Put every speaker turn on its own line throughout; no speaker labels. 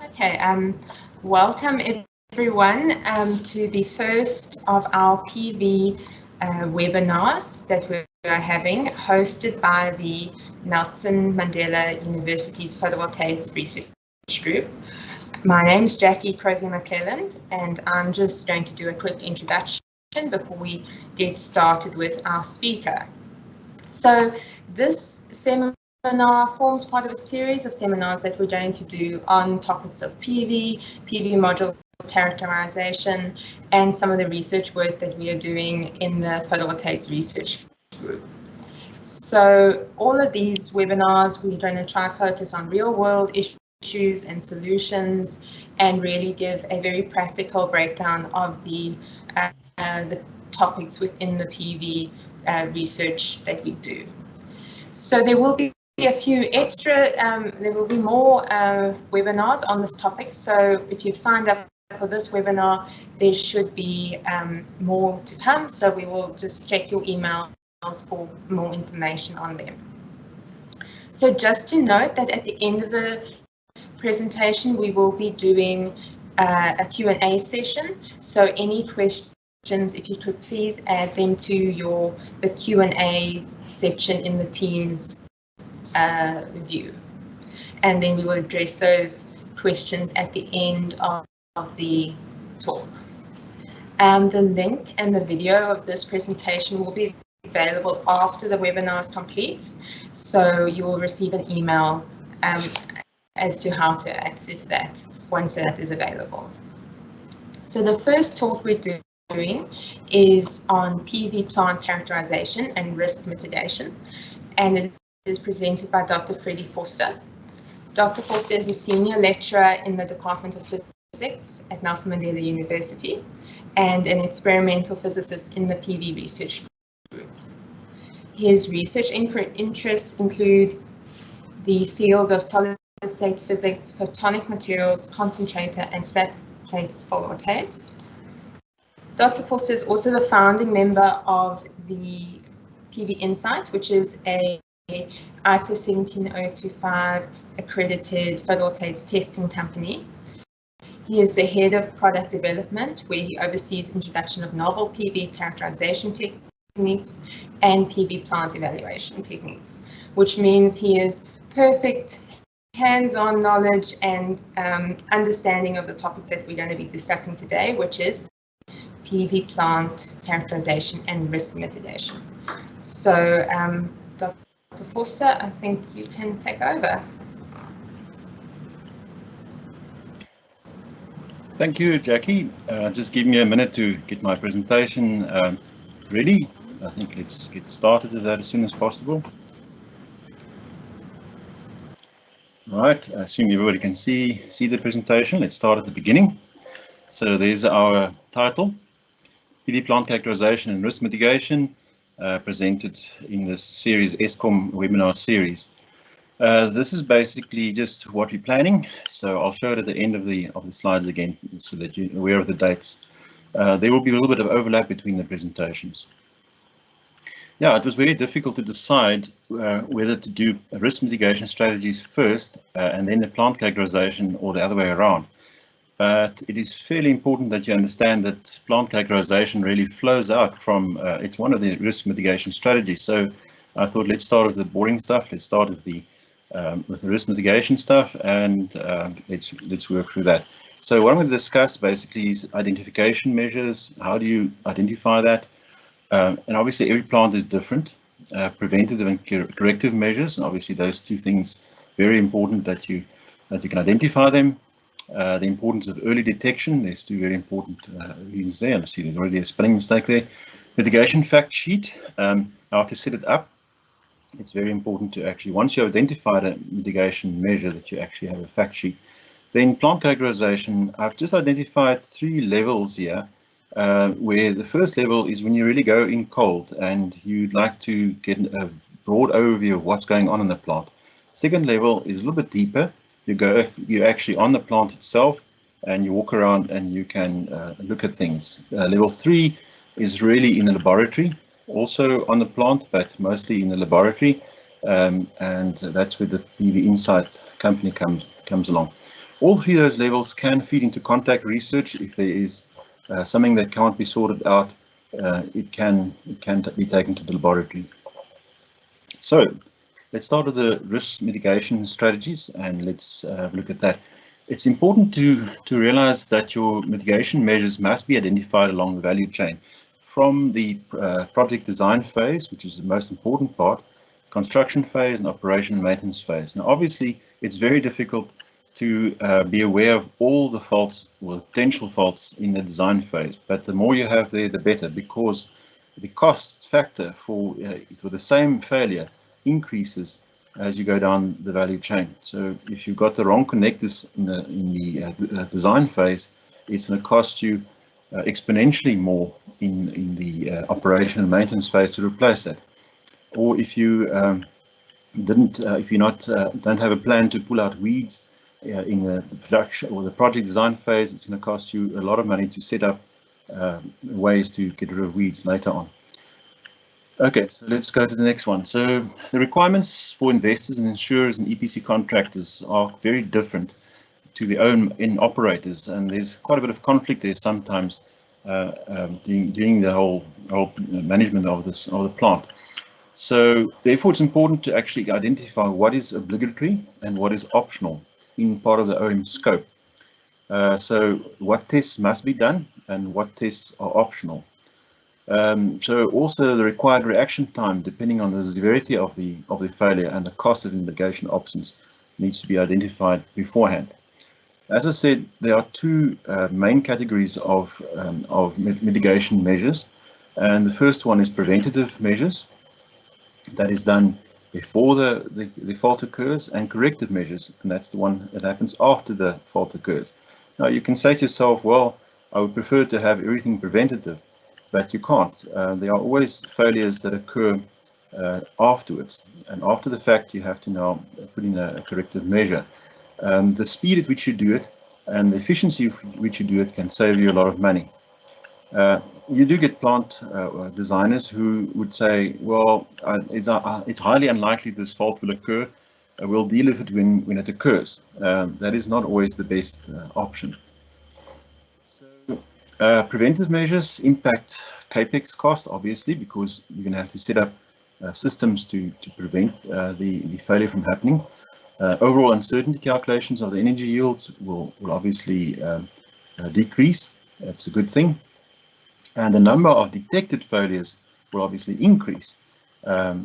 Okay, welcome everyone to the first of our PV webinars that we are having, hosted by the Nelson Mandela University's Photovoltaics Research Group. My name is Jackie Crosey-McClelland, and I'm just going to do a quick introduction before we get started with our speaker. So this seminar forms part of a series of seminars that we're going to do on topics of PV module characterization, and some of the research work that we are doing in the Photovoltaics Research Group. So all of these webinars, we're going to try to focus on real-world issues and solutions, and really give a very practical breakdown of the topics within the PV research that we do. So there will be a few extra, there will be more webinars on this topic. So if you've signed up for this webinar, there should be more to come. So we will just check your emails for more information on them. So just to note that at the end of the presentation, we will be doing a Q&A session. So any questions, if you could please add them to the Q&A section in the Teams view, and then we will address those questions at the end of the talk. The link and the video of this presentation will be available after the webinar is complete, so you will receive an email as to how to access that once that is available. So the first talk we're doing is on PV plant characterization and risk mitigation, and it is presented by Dr. Freddie Vorster. Dr. Vorster is a senior lecturer in the Department of Physics at Nelson Mandela University and an experimental physicist in the PV Research Group. His research interests include the field of solid-state physics, photonic materials, concentrator, and flat plates photovoltaics. Dr. Vorster is also the founding member of the PV Onsite, which is a ISO 17025 accredited photovoltaics testing company. He is the head of product development, where he oversees introduction of novel PV characterization techniques and PV plant evaluation techniques, which means he is perfect hands-on knowledge and understanding of the topic that we're going to be discussing today, which is PV plant characterization and risk mitigation. So, Dr. Vorster, I think you can take over.
Thank you, Jackie. Just give me a minute to get my presentation ready. I think let's get started with that as soon as possible. Right, I assume everybody can see the presentation. Let's start at the beginning. So there's our title, PV plant characterization and risk mitigation, presented in this series, ESKOM webinar series. This is basically just what we're planning, so I'll show it at the end of the slides again so that you're aware of the dates. There will be a little bit of overlap between the presentations. Yeah, it was very difficult to decide whether to do risk mitigation strategies first and then the plant characterization, or the other way around. But it is fairly important that you understand that plant characterization really flows out from, it's one of the risk mitigation strategies. So I thought, let's start with the boring stuff. Let's start with the risk mitigation stuff, and let's work through that. So what I'm going to discuss basically is identification measures. How do you identify that? And obviously every plant is different. Preventative and corrective measures, and obviously those two things, very important that you can identify them. The importance of early detection, there's two very important reasons there. I see there's already a spelling mistake there. Mitigation fact sheet, how to set it up. It's very important to actually, once you identify a mitigation measure, that you actually have a fact sheet. Then plant characterization, I've just identified 3 levels here, where the first level is when you really go in cold and you'd like to get a broad overview of what's going on in the plant. Second level is a little bit deeper. You're actually on the plant itself and you walk around and you can look at things. Level 3 is really in the laboratory, also on the plant, but mostly in the laboratory, and that's where the PV Insight company comes along. All three of those levels can feed into contact research. If there is something that can't be sorted out, it can be taken to the laboratory. So let's start with the risk mitigation strategies, and let's look at that. It's important to realize that your mitigation measures must be identified along the value chain, from the project design phase, which is the most important part, construction phase, and operation and maintenance phase. Now, obviously, it's very difficult to be aware of all the faults or potential faults in the design phase, but the more you have there, the better, because the cost factor for the same failure increases as you go down the value chain. So if you've got the wrong connectors in the design phase, it's going to cost you exponentially more in the operation and maintenance phase to replace that. Or if you don't have a plan to pull out weeds in the production or the project design phase, it's going to cost you a lot of money to set up ways to get rid of weeds later on. Okay, so let's go to the next one. So the requirements for investors and insurers and EPC contractors are very different to the own operators, and there's quite a bit of conflict there sometimes during the whole management of the plant. So therefore, it's important to actually identify what is obligatory and what is optional in part of the OM scope. So what tests must be done and what tests are optional. So also the required reaction time, depending on the severity of the failure and the cost of mitigation options, needs to be identified beforehand. As I said, there are two main categories of mitigation measures, and the first one is preventative measures. That is done before the fault occurs, and corrective measures, and that's the one that happens after the fault occurs. Now you can say to yourself, well, I would prefer to have everything preventative, but you can't. There are always failures that occur afterwards, and after the fact you have to now put in a corrective measure. The speed at which you do it and the efficiency at which you do it can save you a lot of money. You do get plant designers who would say, well, it's highly unlikely this fault will occur. We'll deal with it when it occurs. That is not always the best option. So preventive measures impact capex cost, obviously, because you're going to have to set up systems to prevent the failure from happening. Overall uncertainty calculations of the energy yields will obviously decrease. That's a good thing. And the number of detected failures will obviously increase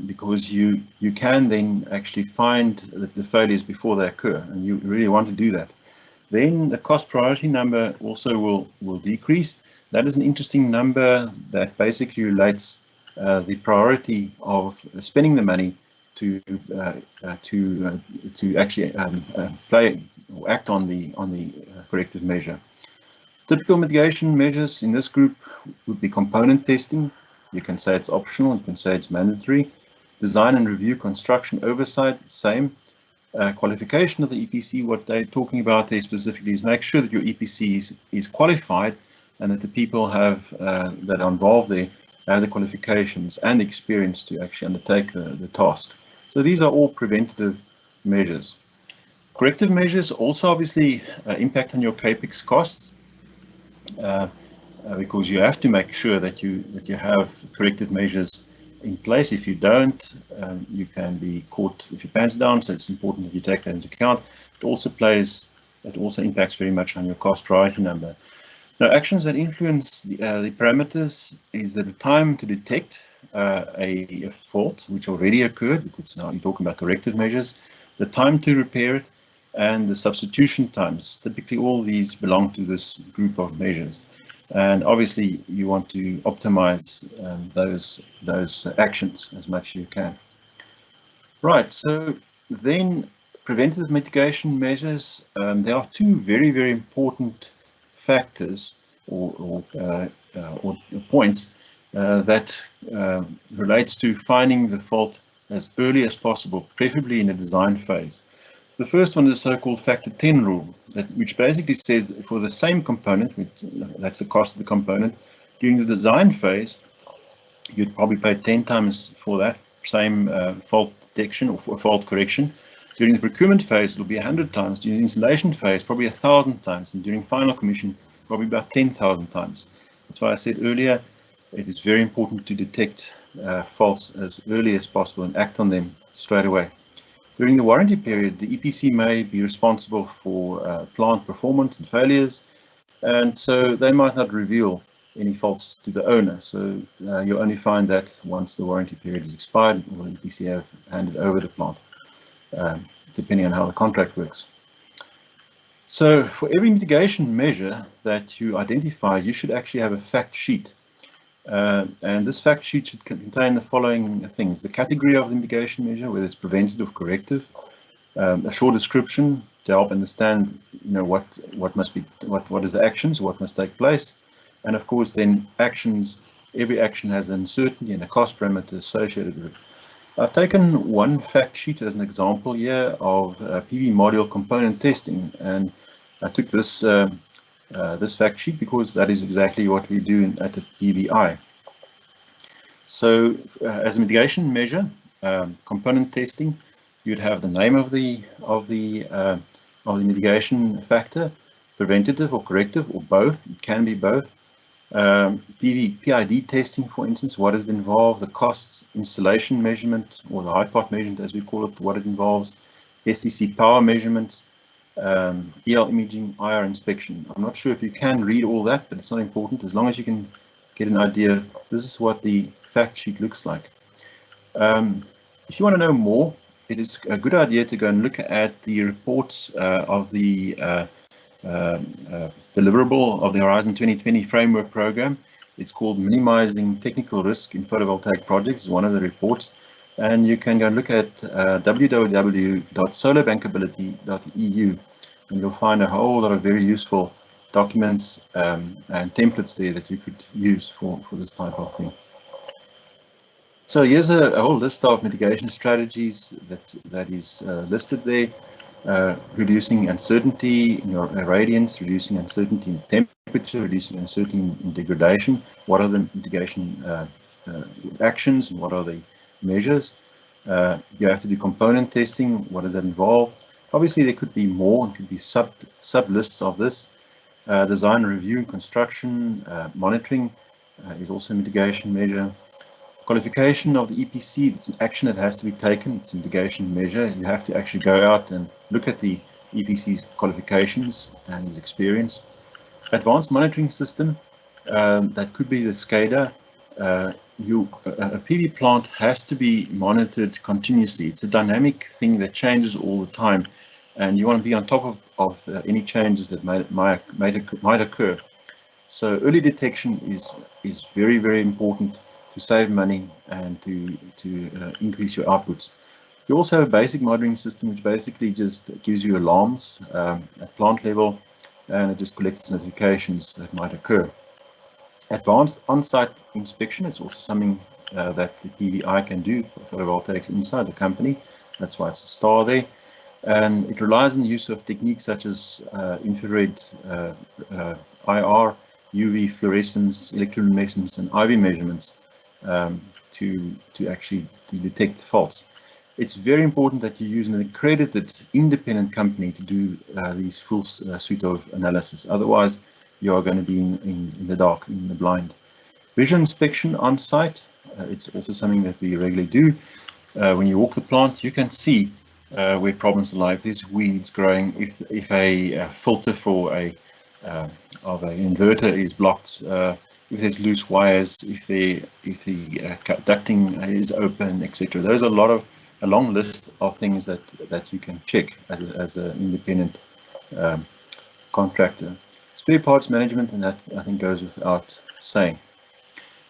because you can then actually find the failures before they occur, and you really want to do that. Then the cost priority number also will decrease. That is an interesting number that basically relates the priority of spending the money to actually play or act on the corrective measure. Typical mitigation measures in this group would be component testing. You can say it's optional, you can say it's mandatory. Design and review construction oversight, same. Qualification of the EPC, what they're talking about there specifically is make sure that your EPC is qualified and that the people that are involved there have the qualifications and the experience to actually undertake the task. So these are all preventative measures. Corrective measures also obviously impact on your capex costs. Because you have to make sure that you have corrective measures in place. If you don't, you can be caught with your pants down. So it's important that you take that into account. It also impacts very much on your cost priority number. Now, actions that influence the parameters is that the time to detect a fault which already occurred, because now you're talking about corrective measures, the time to repair it, and the substitution times. Typically, all these belong to this group of measures. And obviously, you want to optimize those actions as much as you can. Right, so then preventative mitigation measures, there are two very, very important factors or points that relates to finding the fault as early as possible, preferably in the design phase. The first one is the so-called factor 10 rule, which basically says for the same component, that's the cost of the component, during the design phase, you'd probably pay 10 times for that same fault detection or for fault correction During the procurement phase, it will be 100 times. During the installation phase, probably 1,000 times. And during final commission, probably about 10,000 times. That's why I said earlier, it is very important to detect faults as early as possible and act on them straight away. During the warranty period, the EPC may be responsible for plant performance and failures, and so they might not reveal any faults to the owner. So you'll only find that once the warranty period is expired or the EPC have handed over the plant, depending on how the contract works. So for every mitigation measure that you identify, you should actually have a fact sheet. And this fact sheet should contain the following things: the category of the mitigation measure, whether it's preventative or corrective, a short description to help understand, what is the actions, what must take place, and of course then actions. Every action has an uncertainty and a cost parameter associated with it. I've taken one fact sheet as an example here of PV module component testing, and I took this this fact sheet because that is exactly what we do at the PVI. So as a mitigation measure, component testing, you'd have the name of the mitigation factor, preventative or corrective, or both. It can be both. PID testing, for instance, what is involved, the costs, installation measurement, or the high part measurement as we call it, what it involves, STC power measurements, EL imaging, IR inspection. I'm not sure if you can read all that, but it's not important. As long as you can get an idea, this is what the fact sheet looks like. If you want to know more, it is a good idea to go and look at the reports of the deliverable of the Horizon 2020 framework program. It's called Minimizing Technical Risk in Photovoltaic Projects, one of the reports. And you can go and look at www.solarbankability.eu, and you'll find a whole lot of very useful documents and templates there that you could use for this type of thing. So here's a whole list of mitigation strategies that is listed there. Reducing uncertainty in your irradiance, reducing uncertainty in temperature, reducing uncertainty in degradation. What are the mitigation actions and what are the measures? You have to do component testing. What does that involve? Obviously, there could be more. It could be sub lists of this. Design, review, and construction monitoring is also a mitigation measure. Qualification of the EPC, it's an action that has to be taken. It's a mitigation measure. You have to actually go out and look at the EPC's qualifications and his experience. Advanced monitoring system, that could be the SCADA. A PV plant has to be monitored continuously. It's a dynamic thing that changes all the time, and you want to be on top of any changes that might occur. So early detection is very, very important to save money and to increase your outputs. You also have a basic monitoring system which basically just gives you alarms at plant level, and it just collects notifications that might occur. Advanced on-site inspection is also something that the PVI can do, photovoltaics inside the company. That's why it's a star there. And it relies on the use of techniques such as infrared, IR, UV fluorescence, electroluminescence, and IV measurements to actually detect faults. It's very important that you use an accredited independent company to do these full suite of analysis. Otherwise, you are going to be in the dark, in the blind. Visual inspection on site, it's also something that we regularly do. When you walk the plant, you can see where problems lie. If there's weeds growing, if a filter for of an inverter is blocked, if there's loose wires, if the ducting is open, etc. Those are a long list of things that you can check as an independent contractor. Spare parts management, and that I think goes without saying.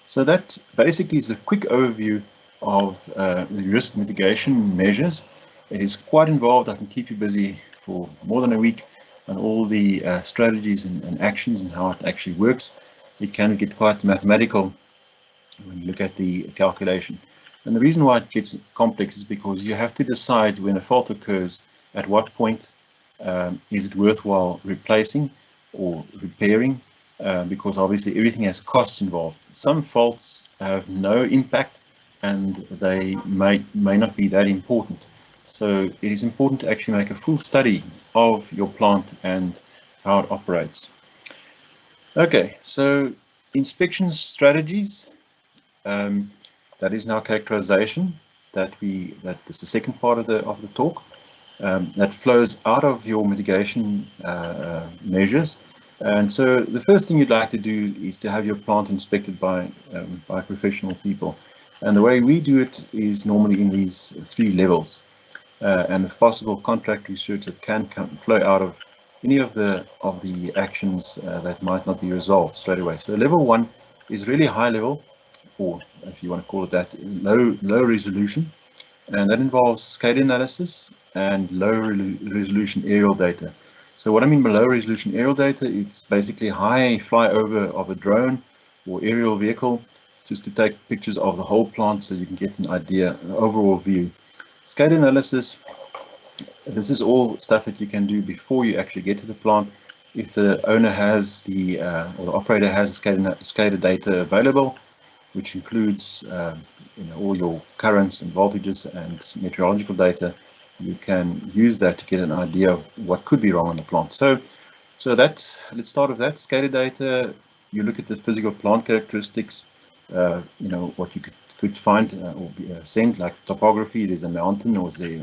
So that basically is a quick overview of the risk mitigation measures. It is quite involved. I can keep you busy for more than a week on all the strategies and actions and how it actually works. It can get quite mathematical when you look at the calculation. And the reason why it gets complex is because you have to decide when a fault occurs, at what point is it worthwhile replacing or repairing, because obviously everything has costs involved. Some faults have no impact and they may not be that important. So it is important to actually make a full study of your plant and how it operates. Okay, so inspection strategies, that is now characterization. That is the second part of the talk. That flows out of your mitigation measures. And so the first thing you'd like to do is to have your plant inspected by professional people. And the way we do it is normally in these 3 levels. And if possible, contract research that can flow out of any of the actions that might not be resolved straight away. So level 1 is really high level, or if you want to call it that, low resolution, and that involves SCADA analysis and low resolution aerial data. So what I mean by low resolution aerial data, it's basically high flyover of a drone or aerial vehicle, just to take pictures of the whole plant so you can get an idea, an overall view. SCADA analysis, this is all stuff that you can do before you actually get to the plant. If the owner has or the operator has SCADA data available, which includes all your currents and voltages and meteorological data, you can use that to get an idea of what could be wrong on the plant. So let's start with that. SCADA data, you look at the physical plant characteristics, what you could find or send, like the topography. There's a mountain, or is there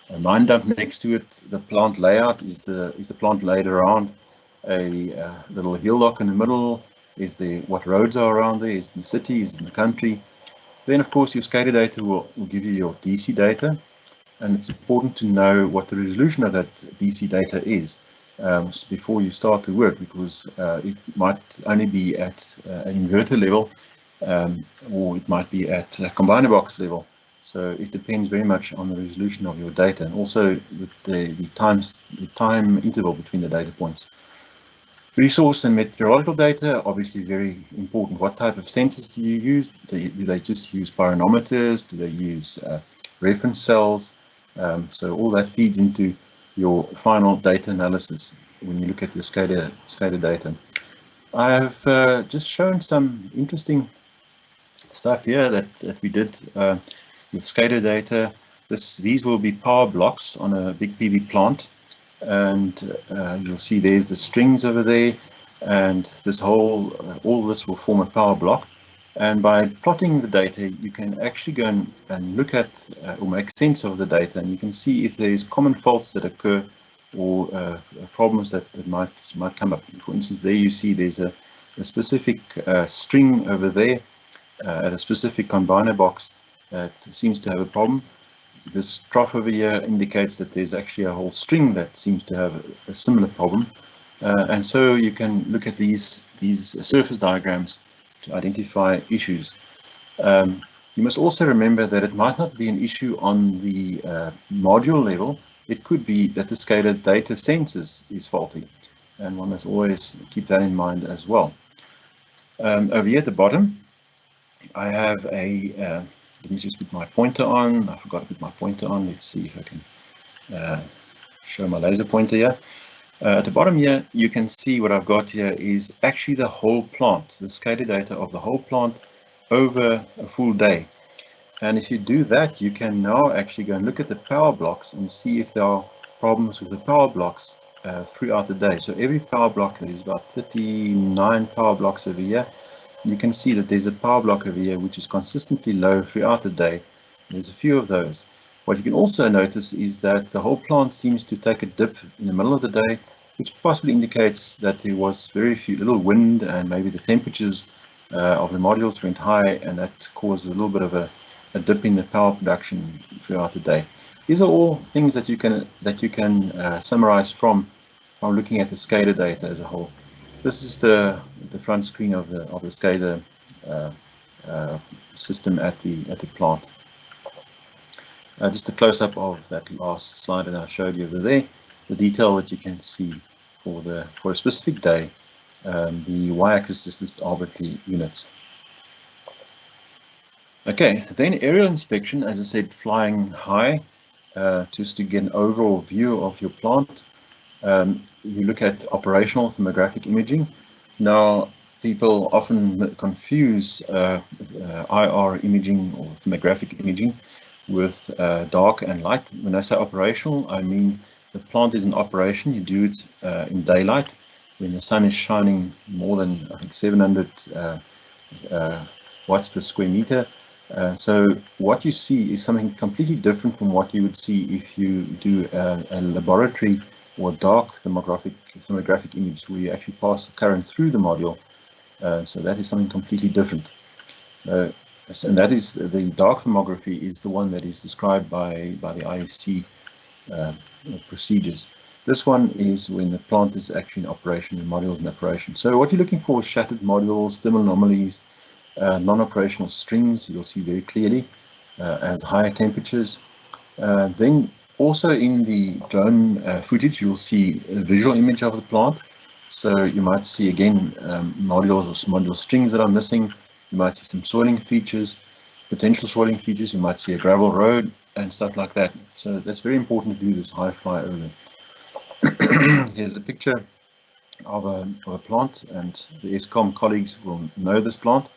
a mine dump next to it? The plant layout, is the plant laid around a little hillock in the middle? Is there, what roads are around there? Is it in the city? Is it in the country? Then of course your SCADA data will give you your DC data, and it's important to know what the resolution of that DC data is before you start the work, because it might only be at an inverter level, or it might be at a combiner box level. So it depends very much on the resolution of your data, and also the time interval between the data points. Resource and meteorological data, obviously very important. What type of sensors do you use? Do they just use pyranometers? Do they use reference cells? So all that feeds into your final data analysis when you look at your SCADA data. I have just shown some interesting stuff here that we did with SCADA data. These will be power blocks on a big PV plant, and you'll see there's the strings over there, and this whole all this will form a power block. And by plotting the data, you can actually go and look at or make sense of the data, and you can see if there's common faults that occur, or problems that might come up. For instance, there you see there's a specific string over there at a specific combiner box that seems to have a problem. This trough over here indicates that there's actually a whole string that seems to have a similar problem, and so you can look at these surface diagrams to identify issues. You must also remember that it might not be an issue on the module level. It could be that the SCADA data sensors is faulty, and one must always keep that in mind as well. Over here at the bottom, I have a let me just put my pointer on. I forgot to put my pointer on. Let's see if I can show my laser pointer here. At the bottom here, you can see what I've got here is actually the whole plant, the SCADA data of the whole plant over a full day. And if you do that, you can now actually go and look at the power blocks and see if there are problems with the power blocks throughout the day. So every power block, there's about 39 power blocks over here. You can see that there's a power block over here which is consistently low throughout the day. There's a few of those. What you can also notice is that the whole plant seems to take a dip in the middle of the day, which possibly indicates that there was very little wind, and maybe the temperatures of the modules went high, and that caused a little bit of a dip in the power production throughout the day. These are all things that you can summarize from looking at the SCADA data as a whole. This is the front screen of the SCADA system at the plant. Just a close-up of that last slide that I showed you over there. The detail that you can see for a specific day. The y-axis is just arbitrary units. Okay, so then aerial inspection, as I said, flying high, just to get an overall view of your plant. You look at operational thermographic imaging. Now, people often confuse IR imaging or thermographic imaging. with dark and light. When I say operational, I mean the plant is in operation. You do it in daylight when the sun is shining more than, I think, 700 watts per square meter. So what you see is something completely different from what you would see if you do a laboratory or dark thermographic image where you actually pass the current through the module. So that is something completely different. And that is the dark thermography is the one that is described by the ISC procedures. This one is when the plant is actually in operation, the module is in operation. So what you're looking for is shattered modules, thermal anomalies, non-operational strings, you'll see very clearly as higher temperatures. Then also in the drone footage, you'll see a visual image of the plant. So you might see again modules or module strings that are missing. You might see some soiling features, potential soiling features. You might see a gravel road and stuff like that. So that's very important to do this high fly over. Here's a picture of a plant, and the ESKOM colleagues will know this plant.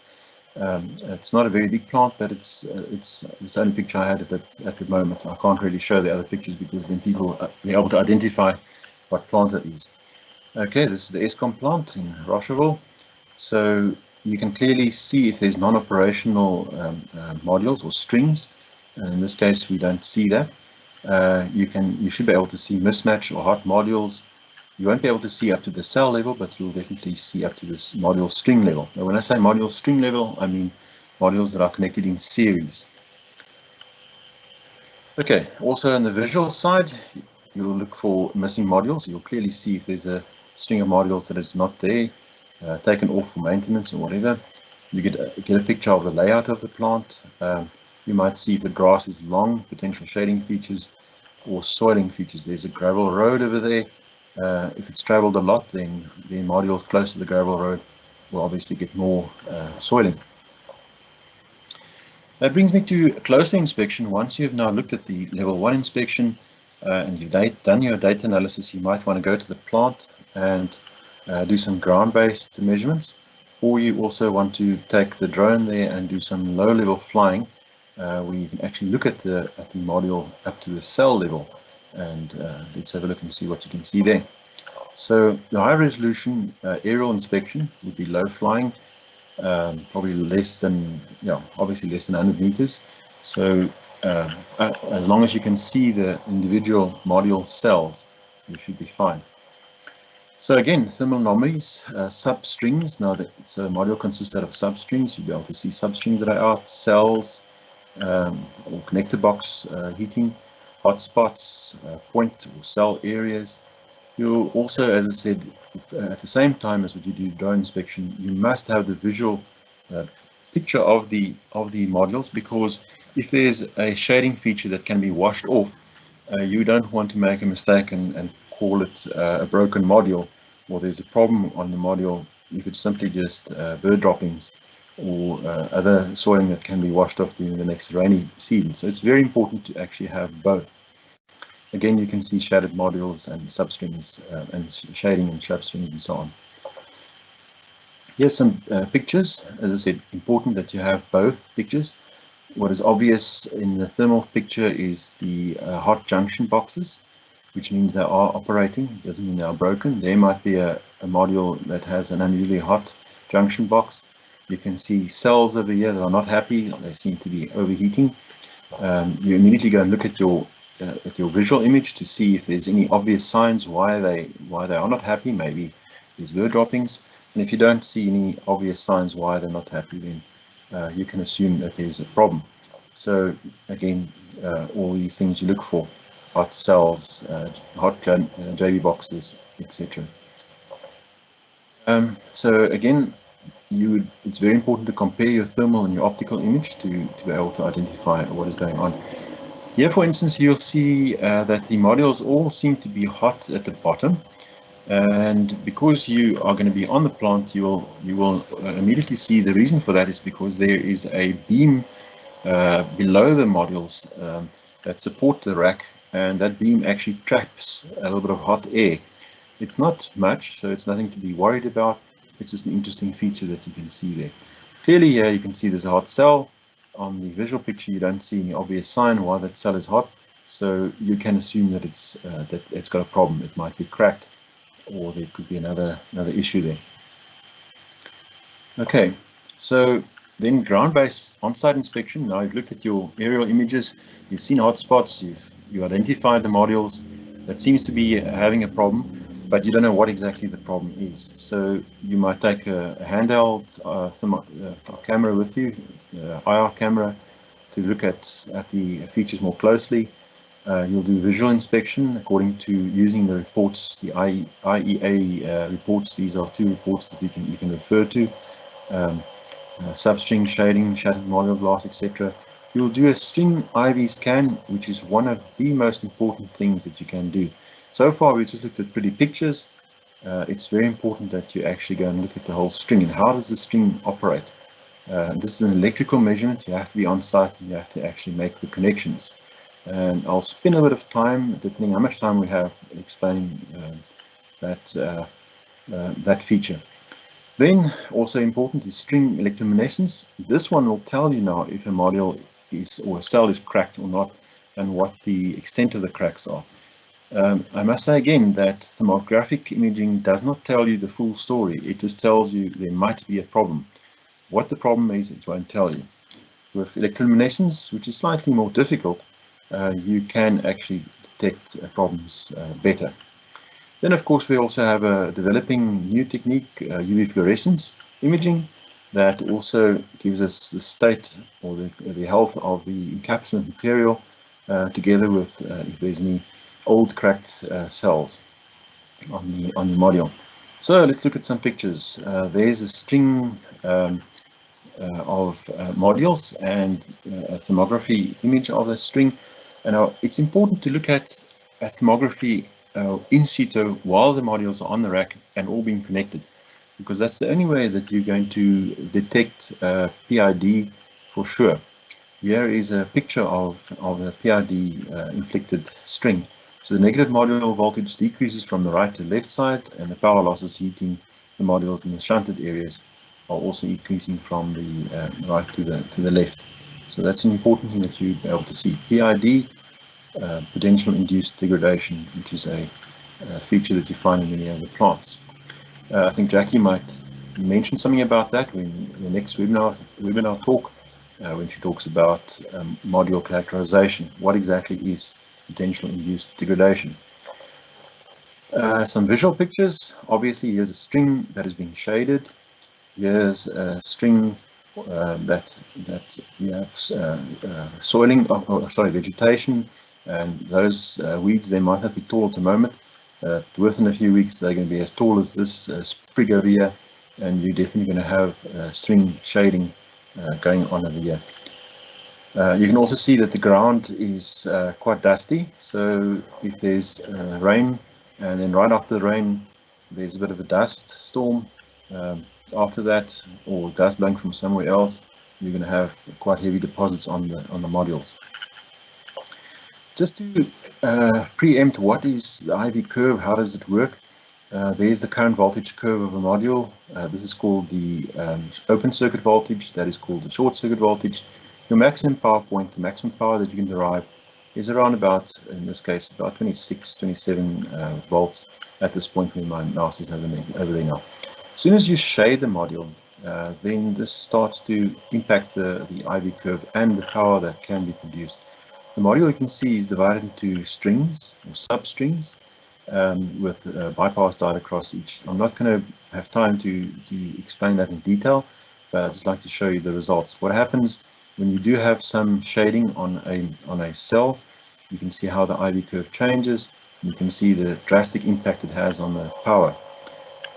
It's not a very big plant, but it's the only picture I had at the moment. I can't really show the other pictures because then people will be able to identify what plant it is. Okay, this is the ESKOM plant in Rocheville. So you can clearly see if there's non-operational modules or strings. And in this case, we don't see that. You should be able to see mismatch or hot modules. You won't be able to see up to the cell level, but you'll definitely see up to this module string level. Now, when I say module string level, I mean modules that are connected in series. Okay, also on the visual side, you'll look for missing modules. You'll clearly see if there's a string of modules that is not there, taken off for maintenance or whatever. You get a picture of the layout of the plant. You might see if the grass is long, potential shading features or soiling features. There's a gravel road over there. If it's traveled a lot, then the modules close to the gravel road will obviously get more soiling. That brings me to a closer inspection. Once you've now looked at the level 1 inspection and you've done your data analysis, you might want to go to the plant and do some ground-based measurements, or you also want to take the drone there and do some low-level flying where you can actually look at the module up to the cell level. And let's have a look and see what you can see there. So the high resolution aerial inspection would be low flying, probably less than, obviously less than 100 meters. So as long as you can see the individual module cells, you should be fine. So again, thermal anomalies, substrings. Now so a module consists out of substrings. You'll be able to see substrings that are out, cells, or connector box heating, hotspots, point or cell areas. You'll also, as I said, at the same time as what you do drone inspection, you must have the visual picture of the modules, because if there's a shading feature that can be washed off, you don't want to make a mistake and call it a broken module, or there's a problem on the module if it's simply just bird droppings or other soiling that can be washed off during the next rainy season. So it's very important to actually have both. Again, you can see shaded modules and substrings and shading and substrings and so on. Here's some pictures. As I said, important that you have both pictures. What is obvious in the thermal picture is the hot junction boxes, which means they are operating. It doesn't mean they are broken. There might be a module that has an unusually hot junction box. You can see cells over here that are not happy. They seem to be overheating. You immediately go and look at your visual image to see if there's any obvious signs why they are not happy. Maybe there's bird droppings. And if you don't see any obvious signs why they're not happy, then you can assume that there's a problem. So again, all these things you look for: hot cells, hot JB boxes, etc. So again, it's very important to compare your thermal and your optical image to be able to identify what is going on. Here, for instance, you'll see that the modules all seem to be hot at the bottom, and because you are going to be on the plant, you will immediately see the reason for that is because there is a beam below the modules that support the rack, and that beam actually traps a little bit of hot air. It's not much, so it's nothing to be worried about. It's just an interesting feature that you can see there. Clearly here you can see there's a hot cell. on the visual picture you don't see any obvious sign why that cell is hot, so you can assume that it's got a problem. It might be cracked, or there could be another issue there. Okay, so then ground-based on-site inspection. Now you've looked at your aerial images, you've seen hotspots, you've identified the modules that seems to be having a problem, but you don't know what exactly the problem is. So you might take a handheld camera with you, IR camera, to look at the features more closely. You'll do visual inspection according to using the reports, the IEA reports. These are 2 reports that you can refer to. Substring, shading, shattered module glass, etc. You'll do a string IV scan, which is one of the most important things that you can do. So far we just looked at pretty pictures. It's very important that you actually go and look at the whole string and how does the string operate. This is an electrical measurement. You have to be on site and you have to actually make the connections. And I'll spend a bit of time, depending how much time we have, explaining that feature. Then also important is string electroluminescence. This one will tell you now if a module is or a cell is cracked or not, and what the extent of the cracks are. I must say again that thermographic imaging does not tell you the full story. It just tells you there might be a problem. What the problem is, it won't tell you. With electroluminescence, which is slightly more difficult, you can actually detect problems better. Then, of course, we also have a developing new technique, UV fluorescence imaging, that also gives us the state or the health of the encapsulant material, together with if there's any old cracked cells on the module. So let's look at some pictures. There's a string of modules and a thermography image of the string. And now it's important to look at a thermography in situ while the modules are on the rack and all being connected, because that's the only way that you're going to detect PID for sure. Here is a picture of a PID inflicted string. So the negative module voltage decreases from the right to the left side, and the power losses heating the modules in the shunted areas are also increasing from the right to the left. So that's an important thing that you'll be able to see. PID, potential induced degradation, which is a feature that you find in many other plants. I think Jackie might mention something about that in the next webinar talk, when she talks about module characterization. What exactly is potential induced degradation? Some visual pictures. Obviously, here's a string that has been shaded. Here's a string that you have soiling, vegetation, and those weeds, they might not be tall at the moment. Within a few weeks, they're going to be as tall as this sprig over here, and you're definitely going to have string shading going on over here. You can also see that the ground is quite dusty, so if there's rain, and then right after the rain, there's a bit of a dust storm. After that, or dust blowing from somewhere else, you're going to have quite heavy deposits on the modules. Just to preempt what is the IV curve, how does it work? There's the current voltage curve of a module. This is called the open circuit voltage. That is called the short circuit voltage. Your maximum power point, the maximum power that you can derive, is around about, in this case, about 26, 27 volts at this point when my mouse is over there now. As soon as you shade the module, then this starts to impact the IV curve and the power that can be produced. The module, you can see, is divided into strings or substrings with bypass diode across each. I'm not going to have time to explain that in detail, but I'd just like to show you the results. What happens when you do have some shading on a cell? You can see how the IV curve changes. You can see the drastic impact it has on the power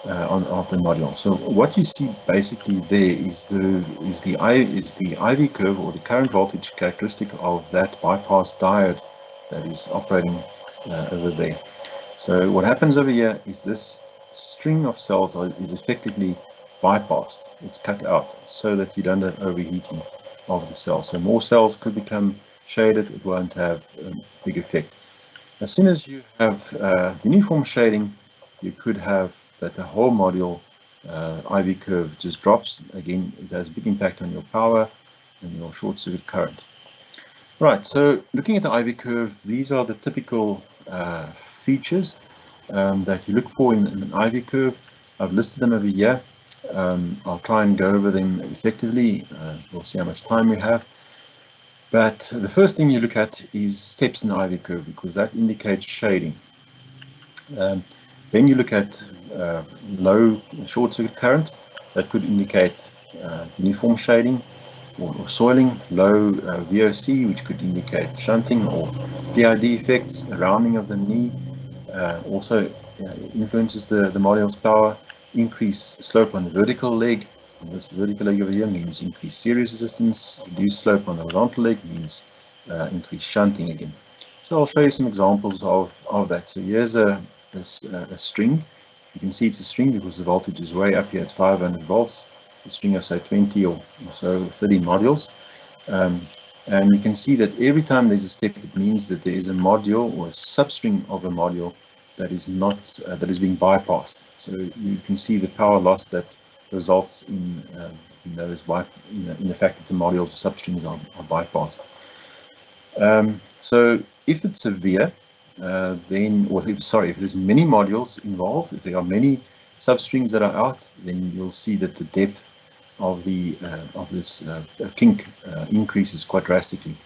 of the module. So what you see basically there is the IV curve, or the current voltage characteristic of that bypass diode that is operating over there. So what happens over here is this string of cells is effectively bypassed. It's cut out so that you don't have overheating of the cell. So more cells could become shaded. It won't have a big effect. As soon as you have uniform shading, you could have that the whole module IV curve just drops. Again, it has a big impact on your power, and your short circuit current. Right, so looking at the IV curve, these are the typical features that you look for in an IV curve. I've listed them over here. I'll try and go over them effectively. We'll see how much time we have. But the first thing you look at is steps in the IV curve, because that indicates shading. Then you look at low short circuit current. That could indicate uniform shading or soiling. Low VOC, which could indicate shunting or PID effects, rounding of the knee. Also influences the module's power. Increased slope on the vertical leg. And this vertical leg over here means increased series resistance. Reduced slope on the horizontal leg means increased shunting again. So I'll show you some examples of that. So here's a string. You can see it's a string because the voltage is way up here. It's 500 volts. A string of say 20 or so 30 modules. And you can see that every time there's a step, it means that there is a module or a substring of a module that is not that is being bypassed. So you can see the power loss that results in those in the fact that the modules or substrings are bypassed. So if it's severe, then, or if there's many modules involved, if there are many substrings that are out, then you'll see that the depth of this kink increases quite drastically.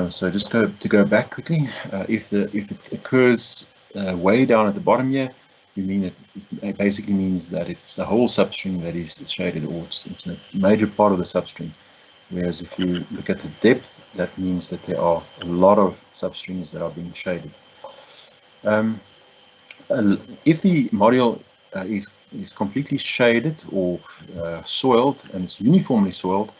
So just to go back quickly, if it occurs way down at the bottom here, it basically means that it's the whole substring that is shaded, or it's a major part of the substring. Whereas if you look at the depth, that means that there are a lot of substrings that are being shaded. If the module is completely shaded or soiled, and it's uniformly soiled,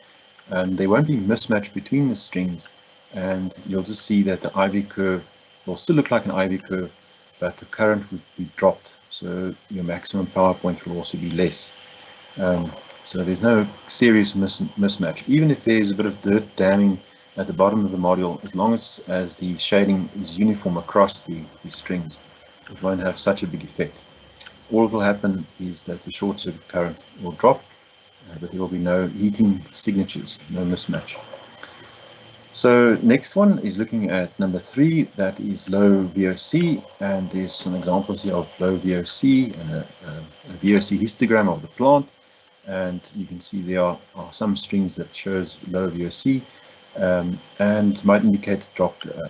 there won't be mismatch between the strings, and you'll just see that the IV curve will still look like an IV curve, but the current would be dropped, so your maximum power point will also be less. So there's no serious mismatch. Even if there's a bit of dirt damming at the bottom of the module, as long as the shading is uniform across the strings, it won't have such a big effect. All that will happen is that the short circuit current will drop, but there will be no heating signatures, no mismatch. So next one is looking at number 3, that is low VOC, and there's some examples here of low VOC and a VOC histogram of the plant. And you can see there are some strings that shows low VOC and might indicate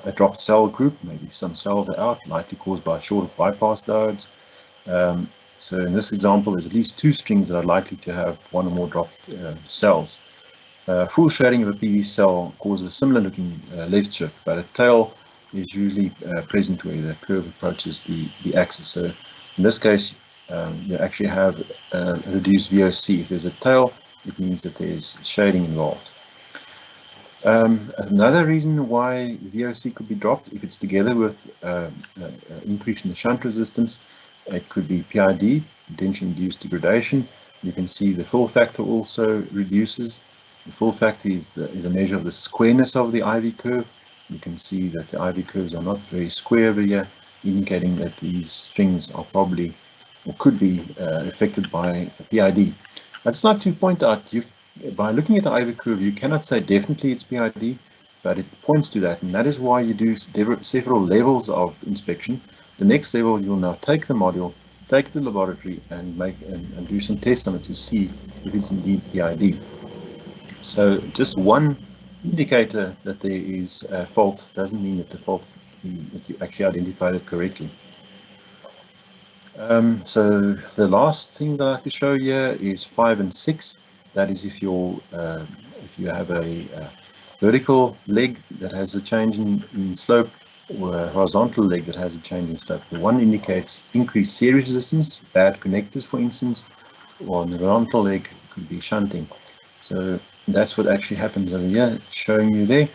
a dropped cell group. Maybe some cells are out, likely caused by short of bypass diodes. So in this example, there's at least 2 strings that are likely to have one or more dropped cells. Full shading of a PV cell causes a similar looking left shift, but a tail is usually present where the curve approaches the axis. So in this case, you actually have a reduced VOC. If there's a tail, it means that there's shading involved. Another reason why VOC could be dropped, if it's together with increase in the shunt resistance, it could be PID, potentially induced degradation. You can see the fill factor also reduces. The fill factor is a measure of the squareness of the IV curve. You can see that the IV curves are not very square over here, indicating that these strings are probably or could be affected by PID. I'd just like to point out, by looking at the IV curve, you cannot say definitely it's PID, but it points to that, and that is why you do several levels of inspection. The next level, you'll now take the module, take it to the laboratory, and do some tests on it to see if it's indeed PID. So just one indicator that there is a fault doesn't mean that that you actually identified it correctly. So the last things I'd like to show here is 5 and 6. That is if you have a vertical leg that has a change in slope, or a horizontal leg that has a change in slope. The one indicates increased series resistance, bad connectors for instance, or on the horizontal leg could be shunting. So that's what actually happens over here, it's showing you there.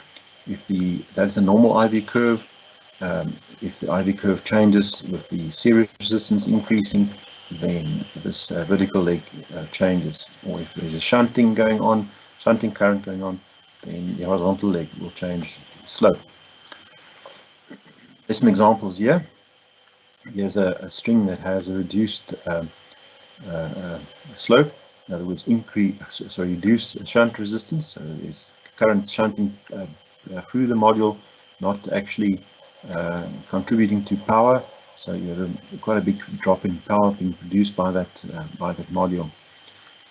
That's a normal IV curve. If the IV curve changes with the series resistance increasing, then this vertical leg changes. Or if there's a shunting current going on, then the horizontal leg will change slope. There's some examples here. Here's a string that has a reduced slope, In other words, reduce shunt resistance. So there's current shunting through the module, not actually contributing to power. So you have quite a big drop in power being produced by that module.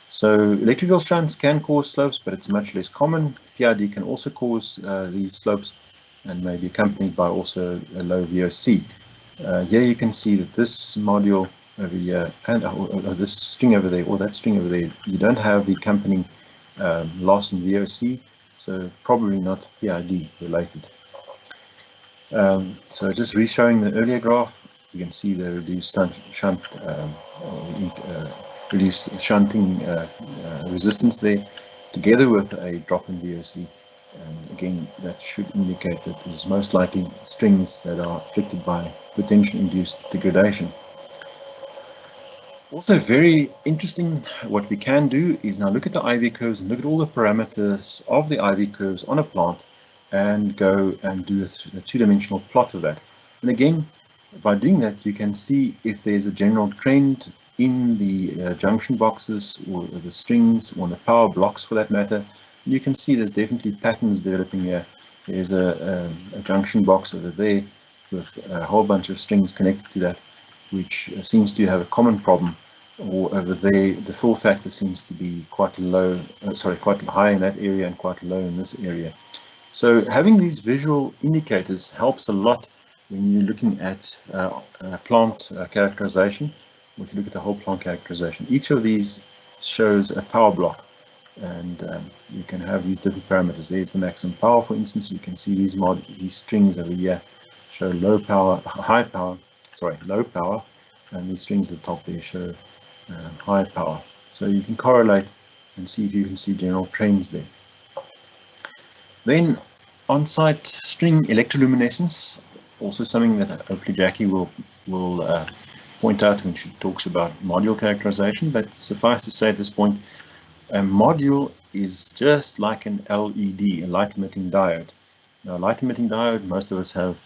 So electrical shunts can cause slopes, but it's much less common. PID can also cause these slopes, and may be accompanied by also a low VOC. Here you can see that this module over here, and or this string over there, or that string over there, you don't have the accompanying loss in VOC, so probably not PID related. So just re-showing the earlier graph, you can see the reduced reduced shunting resistance there, together with a drop in VOC. And again, that should indicate that there's most likely strings that are affected by potential-induced degradation. Also very interesting, what we can do is now look at the IV curves and look at all the parameters of the IV curves on a plant and go and do a two-dimensional plot of that. And again, by doing that, you can see if there's a general trend in the junction boxes or the strings or the power blocks for that matter. And you can see there's definitely patterns developing here. There's a junction box over there with a whole bunch of strings connected to that, which seems to have a common problem. Or over there, the fill factor seems to be quite low, quite high in that area and quite low in this area. So having these visual indicators helps a lot when you're looking at plant characterization. If you look at the whole plant characterization, each of these shows a power block, and you can have these different parameters. There's the maximum power, for instance. You can see these strings over here show low power, low power, and these strings at the top there show high power. So you can correlate and see if you can see general trends there. Then on-site string electroluminescence, also something that hopefully Jackie will point out when she talks about module characterization, but suffice to say at this point, a module is just like an LED, a light emitting diode. Now, light emitting diode, most of us have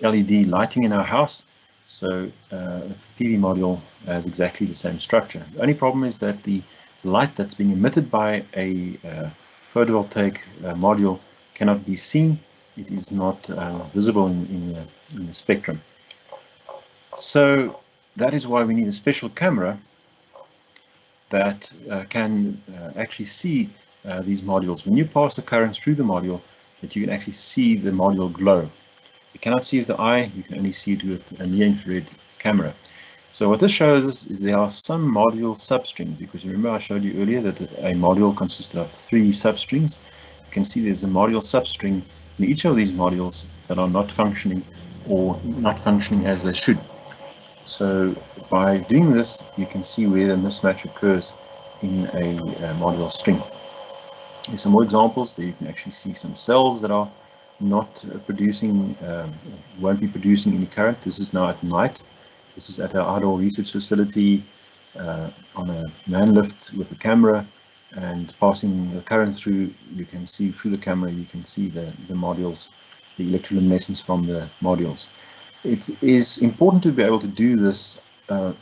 LED lighting in our house, so a PV module has exactly the same structure. The only problem is that the light that's being emitted by a photovoltaic module cannot be seen. It is not visible in the spectrum. So that is why we need a special camera that can actually see these modules. When you pass the current through the module, that you can actually see the module glow. You cannot see with the eye, you can only see it with a near-infrared camera. So what this shows us is there are some module substrings, because remember I showed you earlier that a module consisted of 3 substrings. You can see there's a module substring in each of these modules that are not functioning or not functioning as they should. So by doing this, you can see where the mismatch occurs in a module string. There's some more examples there. You can actually see some cells that are not producing, won't be producing any current. This is now at night. This is at our outdoor research facility on a man lift with a camera, and passing the current through, you can see through the camera, you can see the modules, the electroluminescence from the modules. It is important to be able to do this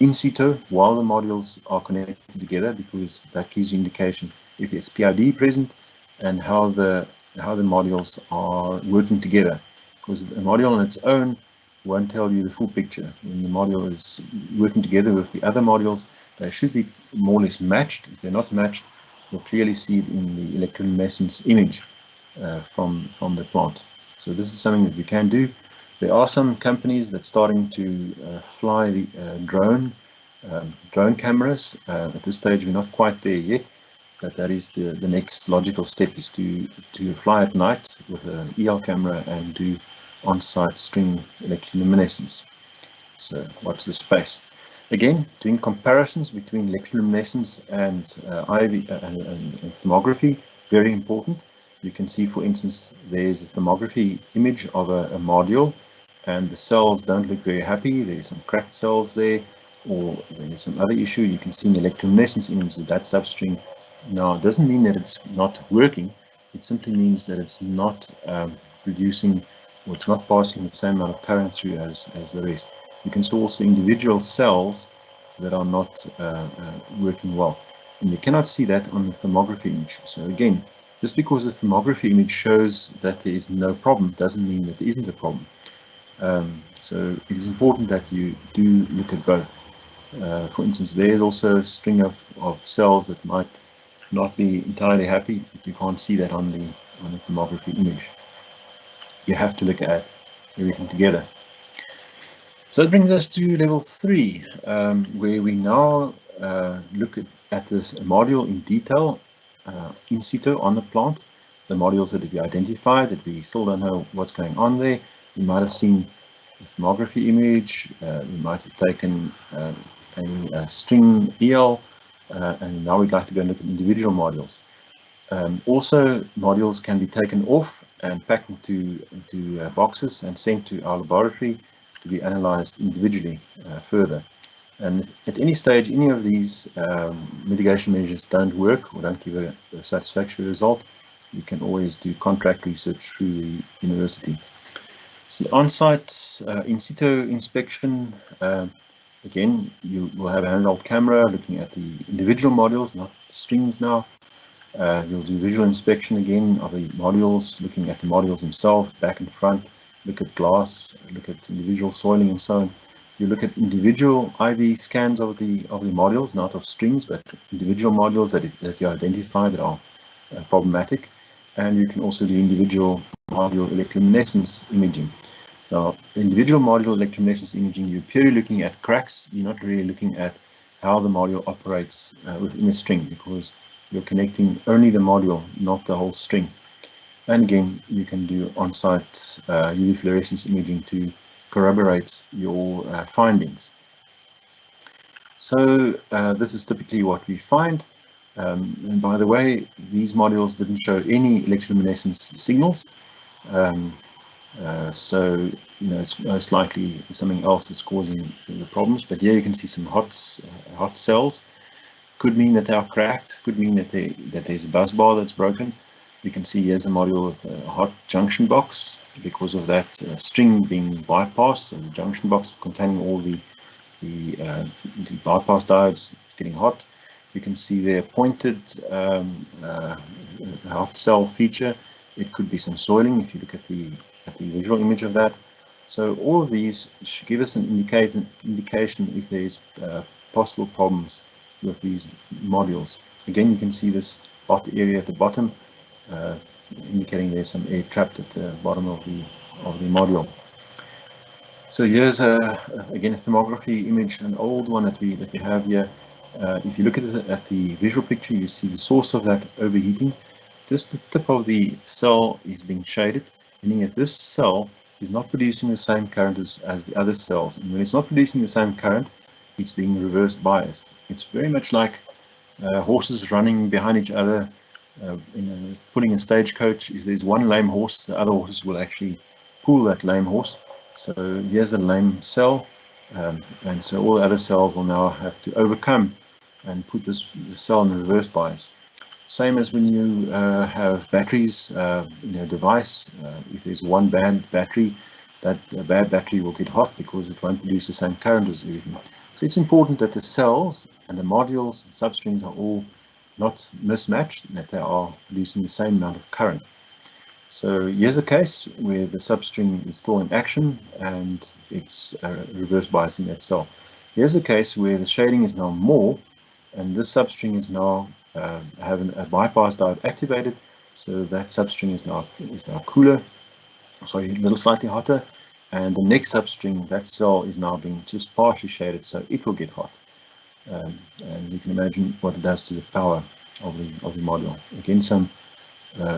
in situ while the modules are connected together, because that gives you indication if there's PID present and how the modules are working together, because the module on its own won't tell you the full picture. When the module is working together with the other modules, they should be more or less matched. If they're not matched, you'll clearly see it in the electroluminescence image from the plant. So this is something that we can do. There are some companies that's starting to fly the drone cameras. At this stage, we're not quite there yet, but that is the next logical step, is to fly at night with an EL camera and do on-site string electroluminescence. So watch the space. Again, doing comparisons between electroluminescence and IV and thermography, very important. You can see, for instance, there's a thermography image of a module, and the cells don't look very happy. There's some cracked cells there, or there's some other issue. You can see in the electroluminescence image that substring. Now, it doesn't mean that it's not working. It simply means that it's not producing, or it's not passing the same amount of current through as the rest. You can also individual cells that are not working well. And you cannot see that on the thermography image. So again, just because the thermography image shows that there is no problem doesn't mean that there isn't a problem. So it is important that you do look at both. For instance, there's also a string of cells that might not be entirely happy, but you can't see that on the thermography image. You have to look at everything together. So that brings us to level 3, where we now look at this module in detail, in situ on the plant. The modules that we identified, that we still don't know what's going on there. You might have seen the thermography image, we might have taken a string EL, and now we'd like to go and look at individual modules. Also, modules can be taken off and packed into boxes and sent to our laboratory to be analyzed individually further. And if at any stage any of these mitigation measures don't work or don't give a satisfactory result, you can always do contract research through the university. So on-site in situ inspection, again, you will have a handheld camera looking at the individual modules, not the strings now. You'll do visual inspection again of the modules, looking at the modules themselves, back and front, look at glass, look at individual soiling and so on. You look at individual IV scans of the modules, not of strings, but individual modules that you identify that are problematic. And you can also do individual module electroluminescence imaging. Now, individual module electroluminescence imaging, you're purely looking at cracks. You're not really looking at how the module operates within a string, because you're connecting only the module, not the whole string. And again, you can do on-site UV fluorescence imaging to corroborate your findings. So this is typically what we find. And by the way, these modules didn't show any electroluminescence signals. So, you know, it's most likely something else that's causing the problems. But here you can see some hot cells. Could mean that they are cracked. Could mean that there's a bus bar that's broken. You can see here's a module with a hot junction box because of that string being bypassed. So the junction box containing all the bypass diodes is getting hot. You can see there pointed hot cell feature. It could be some soiling if you look at the visual image of that. So all of these should give us an indication if there's possible problems with these modules. Again, you can see this hot area at the bottom, indicating there's some air trapped at the bottom of the module. So here's again a thermography image, an old one that we have here. If you look at the visual picture, you see the source of that overheating. Just the tip of the cell is being shaded, meaning that this cell is not producing the same current as the other cells. And when it's not producing the same current, it's being reverse biased. It's very much like horses running behind each other, pulling a stagecoach. If there's one lame horse, the other horses will actually pull that lame horse. So here's a lame cell, and so all the other cells will now have to overcome and put this cell in reverse bias. Same as when you have batteries in a device. If there's one bad battery, that bad battery will get hot because it won't produce the same current as everything. So it's important that the cells and the modules and substrings are all not mismatched, and that they are producing the same amount of current. So here's a case where the substring is still in action and it's reverse biasing that cell. Here's a case where the shading is now more, and this substring is now having a bypass diode activated, so that substring is now cooler, sorry, a little slightly hotter, and the next substring, that cell is now being just partially shaded, so it will get hot. And you can imagine what it does to the power of the module. Again, some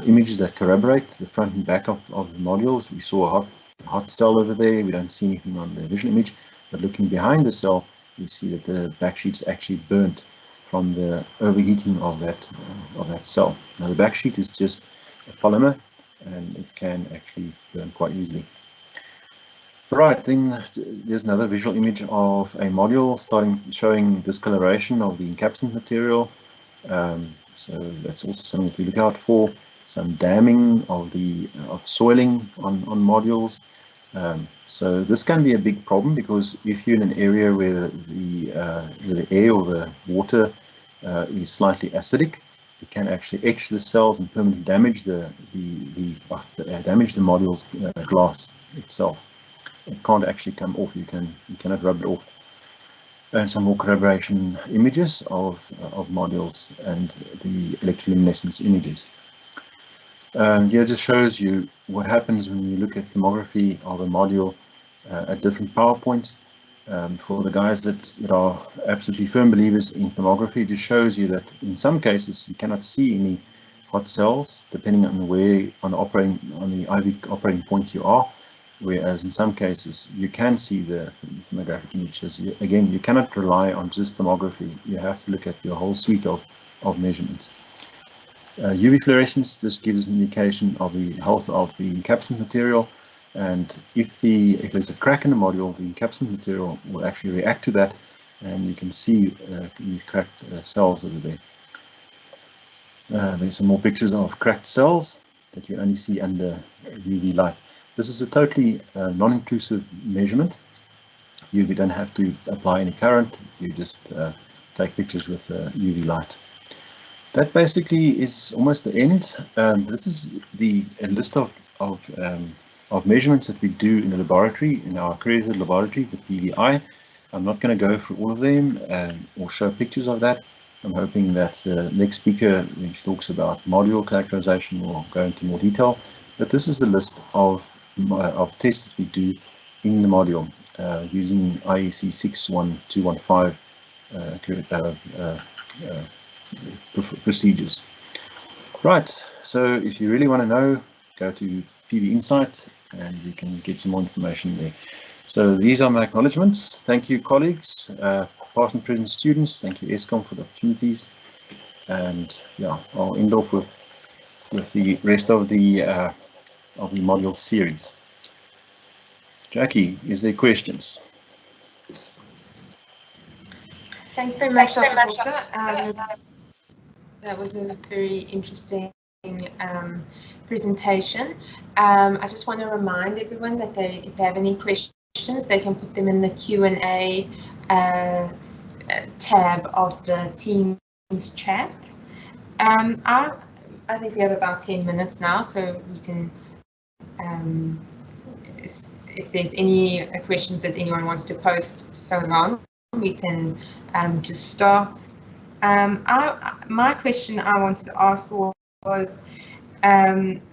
images that corroborate the front and back of the modules. We saw a hot cell over there. We don't see anything on the visual image, but looking behind the cell, you see that the backsheet's actually burnt from the overheating of that cell. Now the backsheet is just a polymer, and it can actually burn quite easily. Right, then there's another visual image of a module showing discoloration of the encapsulant material. So that's also something that we look out for. Some damming of soiling on modules. So this can be a big problem, because if you're in an area where the air or the water is slightly acidic. It can actually etch the cells and permanently damage damage the module's glass itself. It can't actually come off. You cannot rub it off. And some more corroboration images of modules and the electroluminescence images. Here just shows you what happens when you look at thermography of a module at different power points. For the guys that are absolutely firm believers in thermography, it just shows you that in some cases you cannot see any hot cells depending on where on the IV operating point you are, whereas in some cases you can see the thermographic images. Again, you cannot rely on just thermography. You have to look at your whole suite of measurements. UV fluorescence just gives an indication of the health of the encapsulant material. And if there's a crack in the module, the encapsulant material will actually react to that, and you can see these cracked cells over there. There's some more pictures of cracked cells that you only see under UV light. This is a totally non-intrusive measurement. You don't have to apply any current. You just take pictures with UV light. That basically is almost the end. This is a list of measurements that we do in the laboratory, in our accredited laboratory, the PVI. I'm not going to go through all of them or show pictures of that. I'm hoping that the next speaker, when she talks about module characterization, will go into more detail. But this is the list of tests that we do in the module using IEC 61215 procedures. Right, so if you really want to know, go to PV Insight and you can get some more information there. So these are my acknowledgements. Thank you, colleagues, past and present students. Thank you, ESKOM, for the opportunities. And yeah, I'll end off with the rest of the module series. Jackie, is there questions?
Thanks very much, Dr. Vorster. That was a very interesting presentation. I just want to remind everyone that if they have any questions, they can put them in the Q&A tab of the Teams chat. I think we have about 10 minutes now, so we can, if there's any questions that anyone wants to post so long, we can just start. My question I wanted to ask was,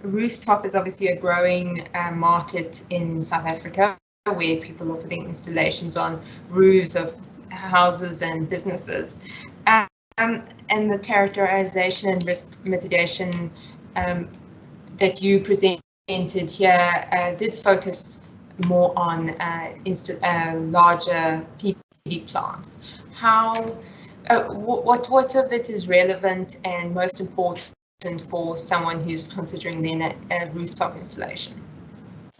rooftop is obviously a growing market in South Africa, where people are putting installations on roofs of houses and businesses. And the characterization and risk mitigation that you presented here did focus more on larger PV plants. What of it is relevant and most important for someone who's considering then a rooftop installation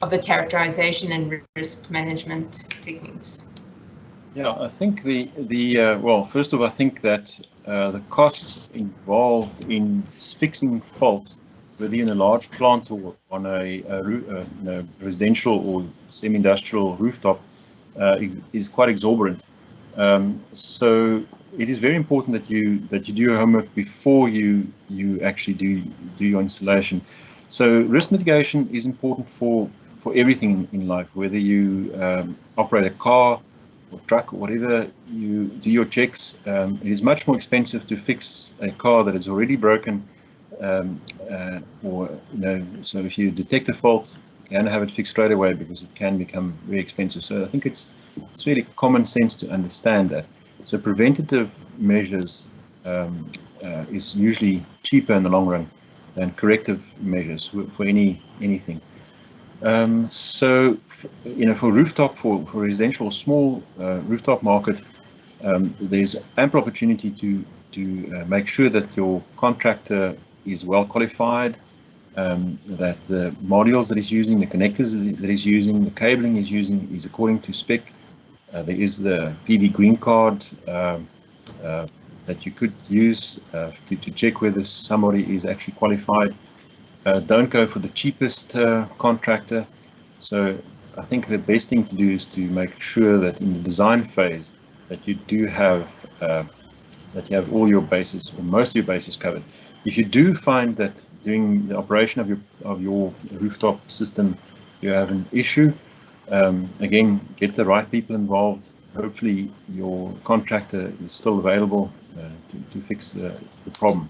of the characterization and risk management techniques?
Yeah, I think well, first of all, I think that the costs involved in fixing faults, whether in a large plant or on a residential or semi-industrial rooftop, is quite exorbitant. So it is very important that you do your homework before you actually do your installation. So risk mitigation is important for everything in life, whether you operate a car or truck or whatever. You do your checks. It is much more expensive to fix a car that is already broken, so if you detect a fault, you can have it fixed straight away, because it can become very expensive. So I think it's really common sense to understand that. So preventative measures is usually cheaper in the long run than corrective measures for anything. So for rooftop, for residential small rooftop market, there's ample opportunity to make sure that your contractor is well qualified, that the modules that he's using, the connectors that he's using, the cabling he's using is according to spec. There is the PV green card that you could use to check whether somebody is actually qualified. Don't go for the cheapest contractor. So I think the best thing to do is to make sure that in the design phase that you do have that you have all your bases or most of your bases covered. If you do find that during the operation of your rooftop system you have an issue, again, get the right people involved. Hopefully your contractor is still available to fix the problem.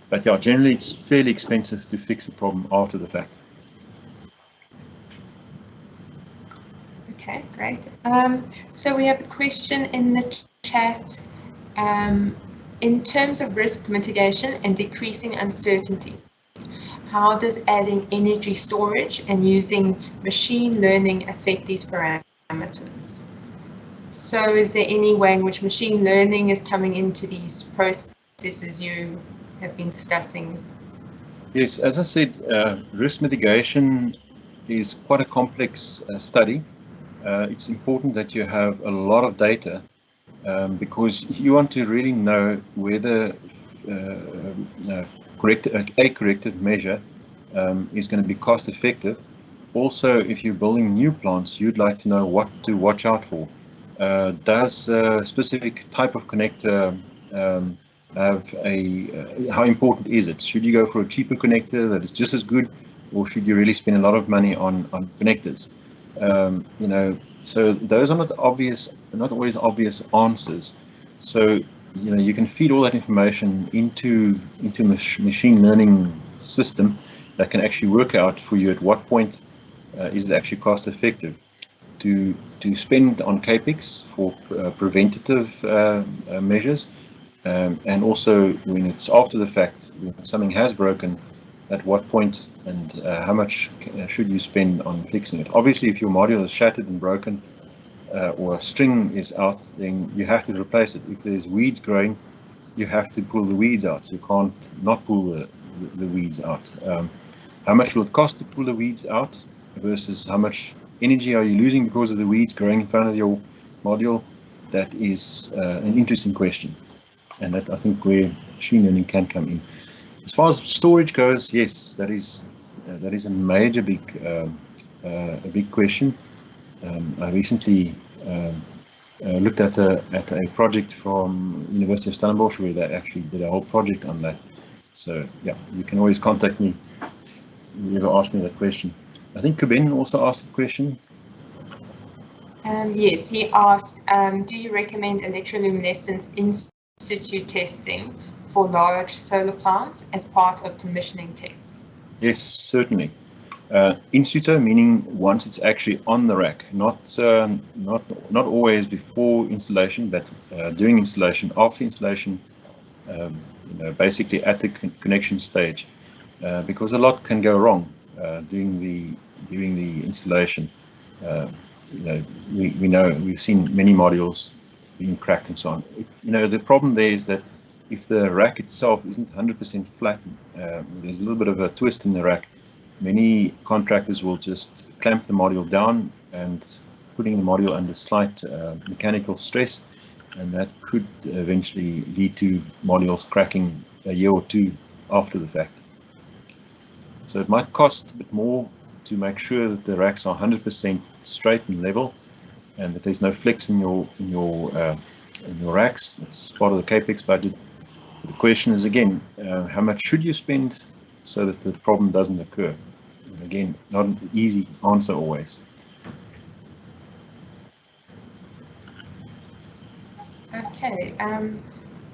But yeah, generally it's fairly expensive to fix a problem after the fact.
Okay, great. So we have a question in the chat. In terms of risk mitigation and decreasing uncertainty, how does adding energy storage and using machine learning affect these parameters? So is there any way in which machine learning is coming into these processes you have been discussing?
Yes, as I said, risk mitigation is quite a complex study. It's important that you have a lot of data because you want to really know whether a corrected measure is going to be cost effective. Also, if you're building new plants, you'd like to know what to watch out for. Does a specific type of connector have how important is it? Should you go for a cheaper connector that is just as good, or should you really spend a lot of money on connectors? You know, so those are not always obvious answers. So you can feed all that information into a machine learning system that can actually work out for you at what point is it actually cost effective to spend on capex for preventative measures, and also when it's after the fact, when something has broken, at what point and how much should you spend on fixing it. Obviously, if your module is shattered and broken or a string is out, then you have to replace it. If there's weeds growing, you have to pull the weeds out. You can't not pull the weeds out. How much will it cost to pull the weeds out versus how much energy are you losing because of the weeds growing in front of your module? That is an interesting question, and that I think where machine learning can come in. As far as storage goes, yes, that is a major big question. I recently looked at a project from University of Stellenbosch where they actually did a whole project on that. So yeah, you can always contact me if you ever ask me that question. I think Kuben also asked a question.
Yes, he asked, do you recommend electroluminescence in-situ testing for large solar plants as part of commissioning tests?
Yes, certainly. In-situ meaning once it's actually on the rack, not always before installation, but during installation, after installation, basically at the connection stage, because a lot can go wrong during the installation. We've seen many modules being cracked and so on. The problem there is that if the rack itself isn't 100% flat, there's a little bit of a twist in the rack. Many contractors will just clamp the module down and putting the module under slight mechanical stress, and that could eventually lead to modules cracking a year or two after the fact. So it might cost a bit more to make sure that the racks are 100% straight and level, and that there's no flex in your racks. That's part of the capex budget. The question is again, how much should you spend so that the problem doesn't occur? And again, not an easy answer always.
Okay,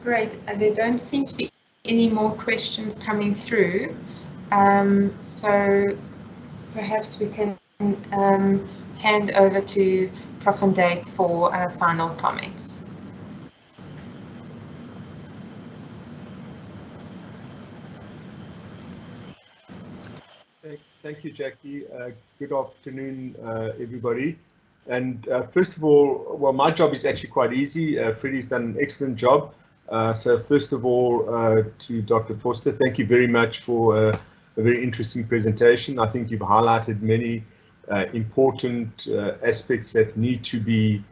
great. There don't seem to be any more questions coming through. So perhaps we can hand over to Prof. van Dijk for final comments.
Thank you, Jackie. Good afternoon, everybody. And first of all, well, my job is actually quite easy. Freddie's done an excellent job. So first of all, to Dr. Vorster, thank you very much for a very interesting presentation. I think you've highlighted many important aspects that need to be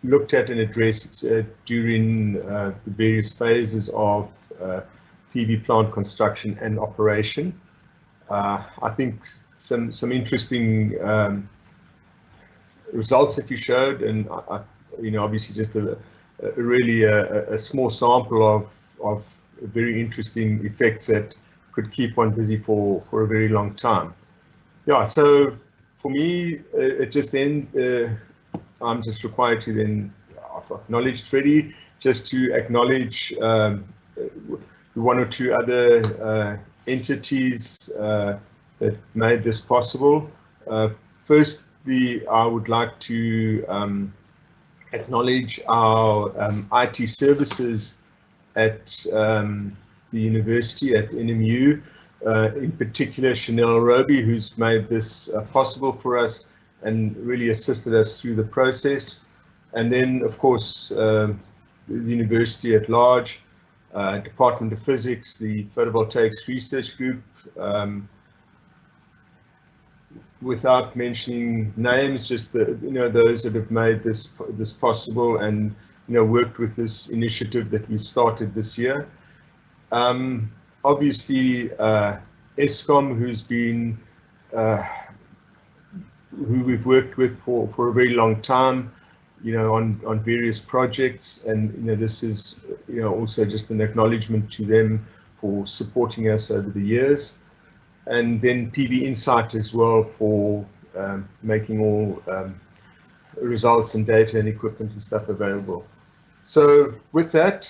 looked at and addressed during the various phases of PV plant construction and operation. I think some interesting results that you showed, and obviously just a really a small sample of very interesting effects that could keep one busy for a very long time. Yeah, so for me, it just ends. I'm just required to then, I've acknowledged Freddie, just to acknowledge one or two other entities that made this possible. Firstly, I would like to acknowledge our IT services at the university, at NMU, in particular Chanel Roby, who's made this possible for us and really assisted us through the process. And then, of course, the university at large, Department of Physics, the Photovoltaics Research Group, without mentioning names, just the, those that have made this possible and worked with this initiative that we've started this year. Obviously, ESKOM, who's been who we've worked with for a very long time, on various projects, and this is also just an acknowledgement to them for supporting us over the years. And then PV Insight as well for making all results and data and equipment and stuff available. So with that,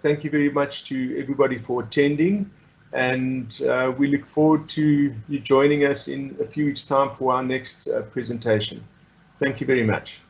thank you very much to everybody for attending, and we look forward to you joining us in a few weeks' time for our next presentation. Thank you very much.